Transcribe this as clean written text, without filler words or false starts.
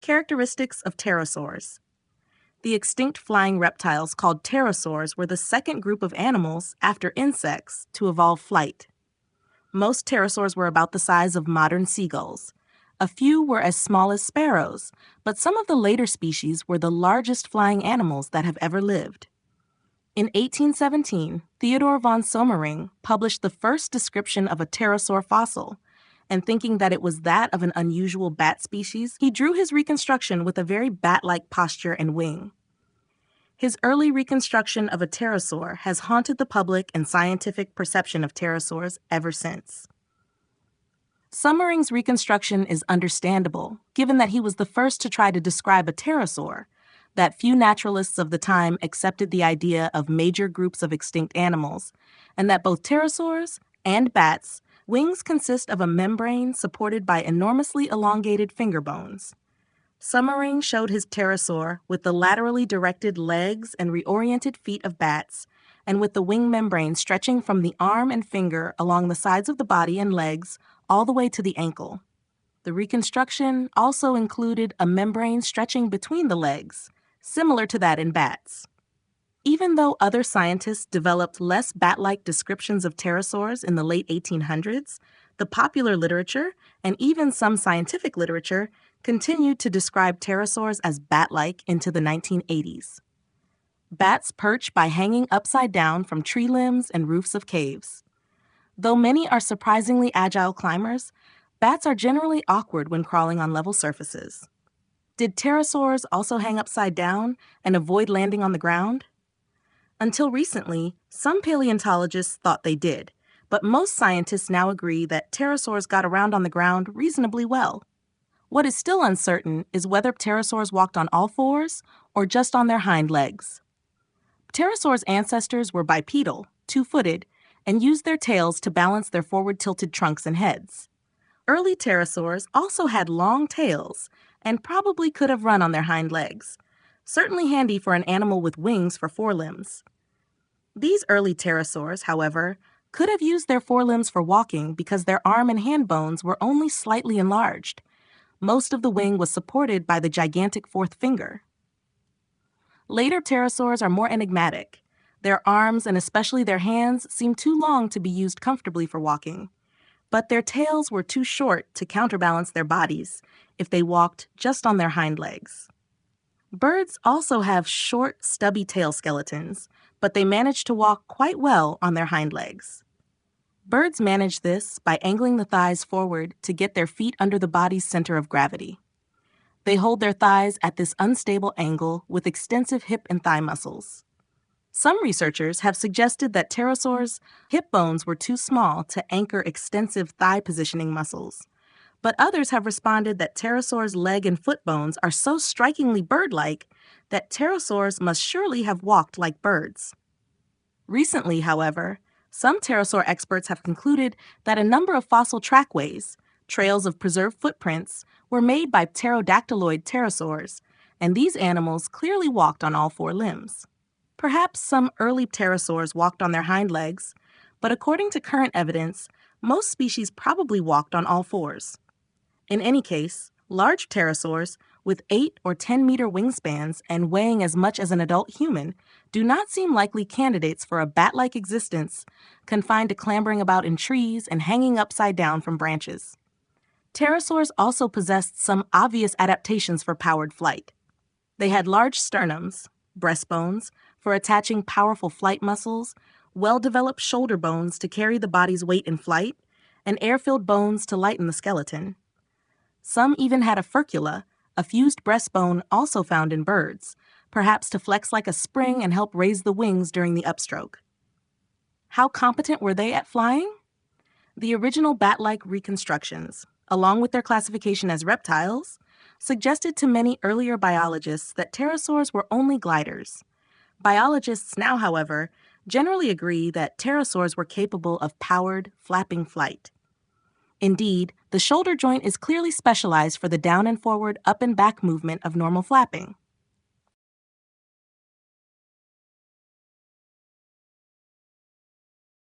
Characteristics of pterosaurs. The extinct flying reptiles called pterosaurs were the second group of animals, after insects, to evolve flight. Most pterosaurs were about the size of modern seagulls. A few were as small as sparrows, but some of the later species were the largest flying animals that have ever lived. In 1817, ثيودور von Soomering published the first description of a pterosaur fossil, and thinking that it was that of an unusual bat species, he drew his reconstruction with a very bat-like posture and wing. His early reconstruction of a pterosaur has haunted the public and scientific perception of pterosaurs ever since. Soomering's reconstruction is understandable, given that he was the first to try to describe a pterosaur, that few naturalists of the time accepted the idea of major groups of extinct animals, and that both pterosaurs and bats' wings consist of a membrane supported by enormously elongated finger bones. Soomering showed his pterosaur with the laterally directed legs and reoriented feet of bats, and with the wing membrane stretching from the arm and finger along the sides of the body and legs all the way to the ankle. The reconstruction also included a membrane stretching between the legs, similar to that in bats. Even though other scientists developed less bat-like descriptions of pterosaurs in the late 1800s, the popular literature, and even some scientific literature, continued to describe pterosaurs as bat-like into the 1980s. Bats perch by hanging upside down from tree limbs and roofs of caves. Though many are surprisingly agile climbers, bats are generally awkward when crawling on level surfaces. Did pterosaurs also hang upside down and avoid landing on the ground? Until recently, some paleontologists thought they did, but most scientists now agree that pterosaurs got around on the ground reasonably well. What is still uncertain is whether pterosaurs walked on all fours or just on their hind legs. Pterosaurs' ancestors were bipedal, two-footed, and used their tails to balance their forward-tilted trunks and heads. Early pterosaurs also had long tails and probably could have run on their hind legs, certainly handy for an animal with wings for forelimbs. These early pterosaurs, however, could have used their forelimbs for walking because their arm and hand bones were only slightly enlarged. Most of the wing was supported by the gigantic fourth finger. Later pterosaurs are more enigmatic. Their arms and especially their hands seem too long to be used comfortably for walking, but their tails were too short to counterbalance their bodies if they walked just on their hind legs. Birds also have short, stubby tail skeletons, but they manage to walk quite well on their hind legs. Birds manage this by angling the thighs forward to get their feet under the body's center of gravity. They hold their thighs at this unstable angle with extensive hip and thigh muscles. Some researchers have suggested that pterosaurs' hip bones were too small to anchor extensive thigh positioning muscles, but others have responded that pterosaurs' leg and foot bones are so strikingly bird-like that pterosaurs must surely have walked like birds. Recently, however, some pterosaur experts have concluded that a number of fossil trackways, trails of preserved footprints, were made by pterodactyloid pterosaurs, and these animals clearly walked on all four limbs. Perhaps some early pterosaurs walked on their hind legs, but according to current evidence, most species probably walked on all fours. In any case, large pterosaurs with 8 or 10-meter wingspans and weighing as much as an adult human do not seem likely candidates for a bat-like existence confined to clambering about in trees and hanging upside down from branches. Pterosaurs also possessed some obvious adaptations for powered flight. They had large sternums, breastbones, for attaching powerful flight muscles, well-developed shoulder bones to carry the body's weight in flight, and air-filled bones to lighten the skeleton. Some even had a furcula, a fused breastbone also found in birds, perhaps to flex like a spring and help raise the wings during the upstroke. How competent were they at flying? The original bat-like reconstructions, along with their classification as reptiles, suggested to many earlier biologists that pterosaurs were only gliders. Biologists now, however, generally agree that pterosaurs were capable of powered, flapping flight. Indeed, the shoulder joint is clearly specialized for the down and forward, up and back movement of normal flapping.